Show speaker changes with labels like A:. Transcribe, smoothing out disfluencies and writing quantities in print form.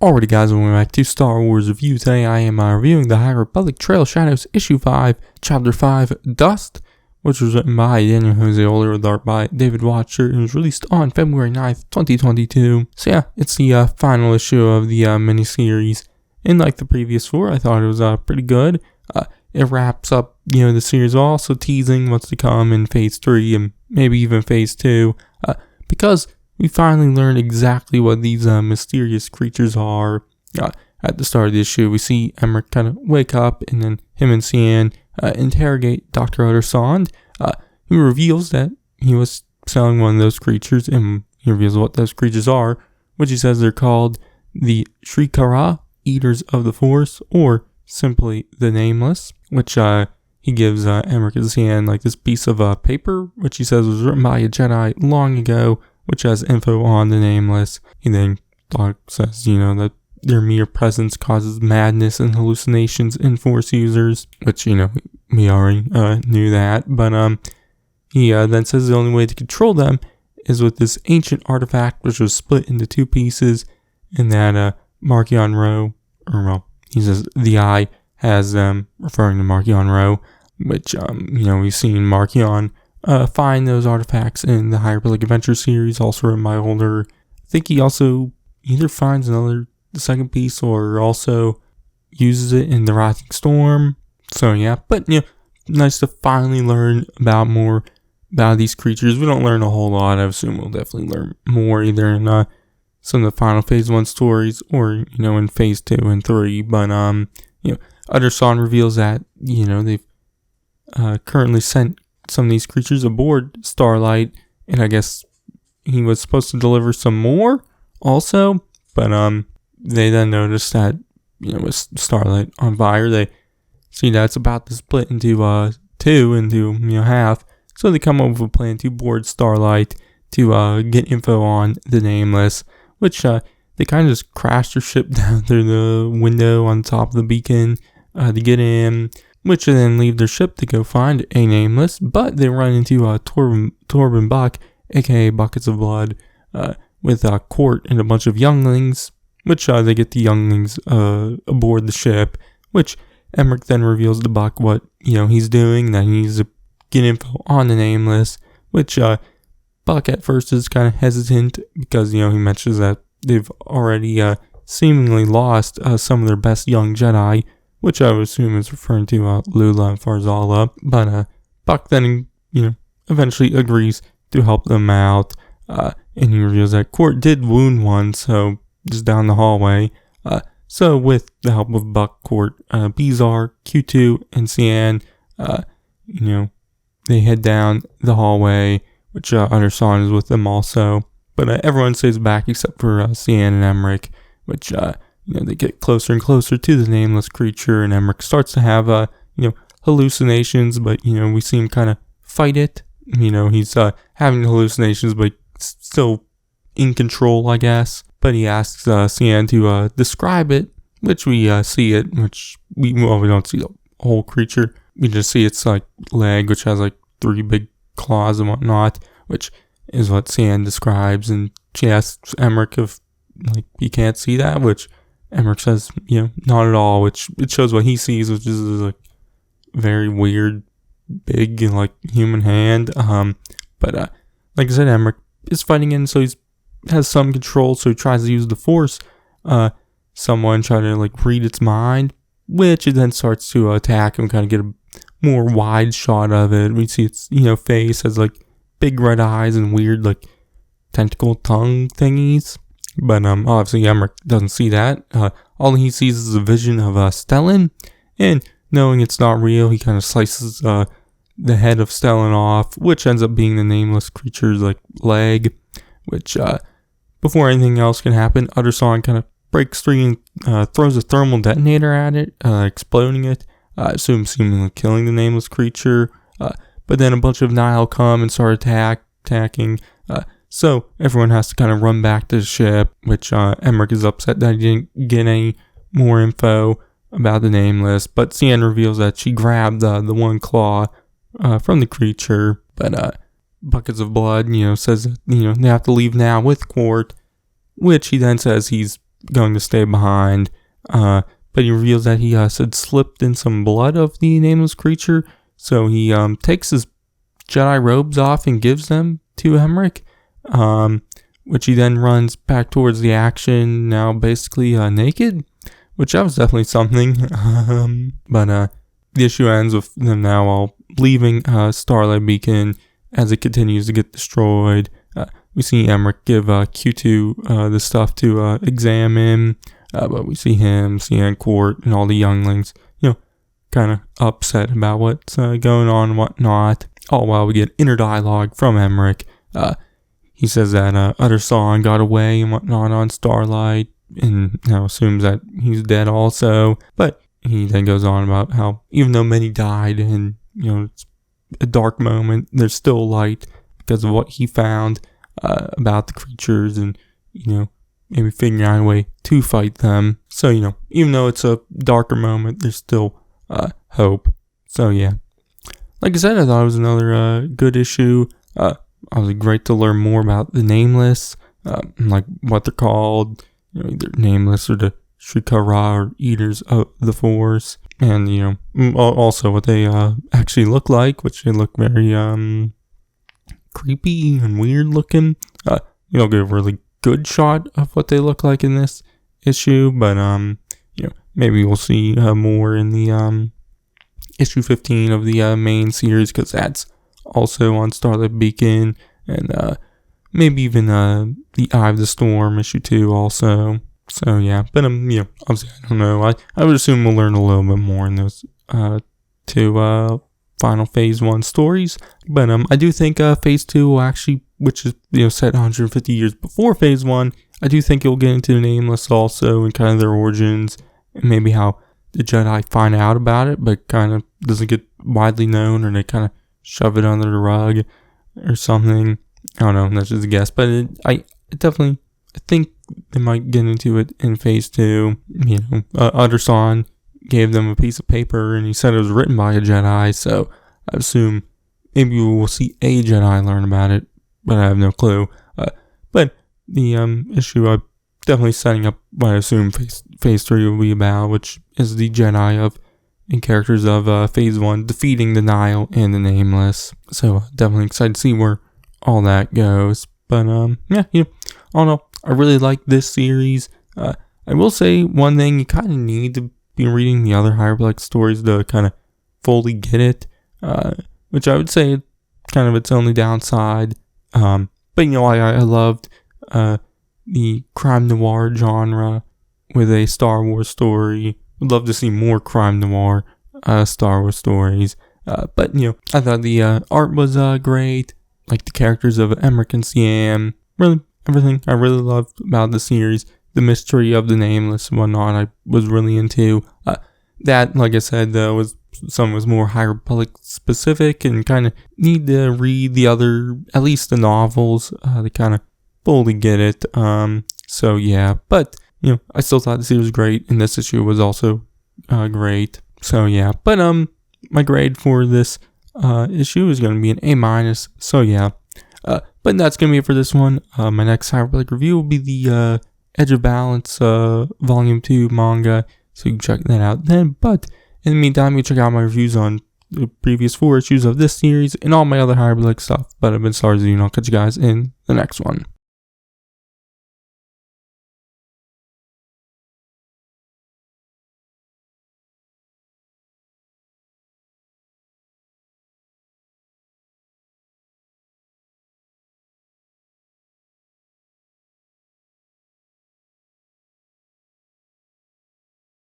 A: Alrighty guys, welcome back to Star Wars Review. Today I am reviewing the High Republic Trail of Shadows Issue 5, Chapter 5, Dust, which was written by Daniel José Older with art by David Watcher and was released on February 9th, 2022. So yeah, it's the final issue of the miniseries. And like the previous four, I thought it was pretty good. It wraps up, the series, also teasing what's to come in Phase 3 and maybe even Phase 2, because we finally learned exactly what these mysterious creatures are. At the start of the issue, we see Emmerich kind of wake up, and then him and Cian interrogate Dr. Odersond, who reveals that he was selling one of those creatures, and he reveals what those creatures are, which he says they're called the Shrii-ka-rai, Eaters of the Force, or simply the Nameless, which he gives Emmerich and Cian like this piece of paper, which he says was written by a Jedi long ago, which has info on the Nameless. He then says, that their mere presence causes madness and hallucinations in Force users, which, we already knew that. But he then says the only way to control them is with this ancient artifact, which was split into two pieces, and that Marchion Ro, he says the Eye has them, referring to Marchion Ro, which, we've seen Marchion find those artifacts in the High Republic Adventure series, also written by Older. I think he also either finds the second piece or also uses it in the Rising Storm. So yeah, but nice to finally learn more about these creatures. We don't learn a whole lot. I assume we'll definitely learn more either in some of the final Phase 1 stories or, in Phase 2 and 3. But, Odersond reveals that, they've currently sent some of these creatures aboard Starlight, and I guess he was supposed to deliver some more also, but they then noticed that, with Starlight on fire, they see that it's about to split into half, so they come up with a plan to board Starlight to get info on the Nameless, which they kind of just crash their ship down through the window on top of the beacon to get in, which they then leave their ship to go find a Nameless, but they run into Torben Buck, aka Buckets of Blood, with Court and a bunch of younglings, which they get the younglings aboard the ship, which Emmerich then reveals to Buck what, he's doing, that he needs to get info on the Nameless, which Buck at first is kind of hesitant because, he mentions that they've already seemingly lost some of their best young Jedi, which I would assume is referring to Lula and Farzala. But Buck then, eventually agrees to help them out. And he reveals that Court did wound one, so just down the hallway. So with the help of Buck, Court, Bizarre, Q2, and Cian, they head down the hallway, which Odersond is with them also. But everyone stays back except for Cian and Emmerich, which they get closer and closer to the Nameless creature, and Emmerich starts to have, hallucinations, but, we see him kind of fight it. He's having hallucinations, but still in control, I guess. But he asks Cian to describe it, which we see it, which we don't see the whole creature. We just see its, leg, which has, 3 big claws and whatnot, which is what Cian describes, and she asks Emmerich if, he can't see that, which Emmerich says, not at all, which it shows what he sees, which is a very weird, big, human hand. But like I said, Emmerich is fighting in, so he has some control, so he tries to use the Force. Someone try to read its mind, which it then starts to attack and kind of get a more wide shot of it. We see its face has big red eyes and weird tentacle tongue thingies. But obviously Emmerich doesn't see that. All he sees is a vision of Stellan, and knowing it's not real, he kind of slices the head of Stellan off, which ends up being the Nameless creature's leg. Which before anything else can happen, Odersond kind of breaks free and throws a thermal detonator at it, exploding it. I assume seemingly killing the Nameless creature. But then a bunch of Nihil come and start attacking. So everyone has to kind of run back to the ship, which Emmerich is upset that he didn't get any more info about the Nameless. But Cian reveals that she grabbed the one claw from the creature. But Buckets of Blood, says that, they have to leave now with Court, which he then says he's going to stay behind. But he reveals that he had slipped in some blood of the nameless creature. So he takes his Jedi robes off and gives them to Emmerich, which he then runs back towards the action, now basically naked, which that was definitely something. But the issue ends with them now all leaving Starlight Beacon as it continues to get destroyed. We see Emmerich give Q2 the stuff to examine, but we see him, Court, and all the younglings, kind of upset about what's going on and whatnot. All while we get inner dialogue from Emmerich. He says that Utterson got away and whatnot on Starlight, and now assumes that he's dead also. But he then goes on about how even though many died and it's a dark moment, there's still light because of what he found about the creatures, and maybe figuring out a way to fight them. So even though it's a darker moment, there's still hope. So yeah, like I said, I thought it was another good issue. Obviously great to learn more about the Nameless, like what they're called, either Nameless or the Shrii-ka-rai or Eaters of the Force, and also what they actually look like, which they look very creepy and weird looking. Get a really good shot of what they look like in this issue, but maybe we'll see more in the issue 15 of the main series, because that's also on Starlight Beacon, and maybe even the Eye of the Storm issue 2 also. So yeah, but obviously I don't know. I would assume we'll learn a little bit more in those two final Phase 1 stories. But I do think Phase 2 will actually, which is set 150 years before Phase 1, I do think it will get into the Nameless also, and kind of their origins, and maybe how the Jedi find out about it, but kind of doesn't get widely known, or they kind of shove it under the rug or something. I don't know, that's just a guess, but I think they might get into it in Phase 2. Utterson gave them a piece of paper, and he said it was written by a Jedi, so I assume maybe we will see a Jedi learn about it, but I have no clue. But the issue I'm definitely setting up what I assume Phase 3 will be about, which is the Jedi of and characters of Phase 1 defeating the Nihil and the Nameless. So definitely excited to see where all that goes. But yeah, I don't know. I really like this series. I will say one thing: you kind of need to be reading the other High Republic stories to kind of fully get it. Which I would say kind of its only downside. But I loved the crime noir genre with a Star Wars story. Would love to see more crime noir Star Wars stories. But I thought the art was great. Like the characters of Emmerich and Siam. Really, everything I really loved about the series. The mystery of the Nameless and whatnot, I was really into. That, like I said, though, some was more High Republic specific, and kind of need to read the other, at least the novels, to kind of fully get it. So yeah, but I still thought the series was great, and this issue was also great. So yeah, but my grade for this issue is going to be an A-. So yeah, but that's going to be it for this one. My next High Republic review will be the Edge of Balance Volume 2 manga, so you can check that out then. But in the meantime, you can check out my reviews on the previous 4 issues of this series and all my other High Republic stuff. But I've been Starzy, and I'll catch you guys in the next one.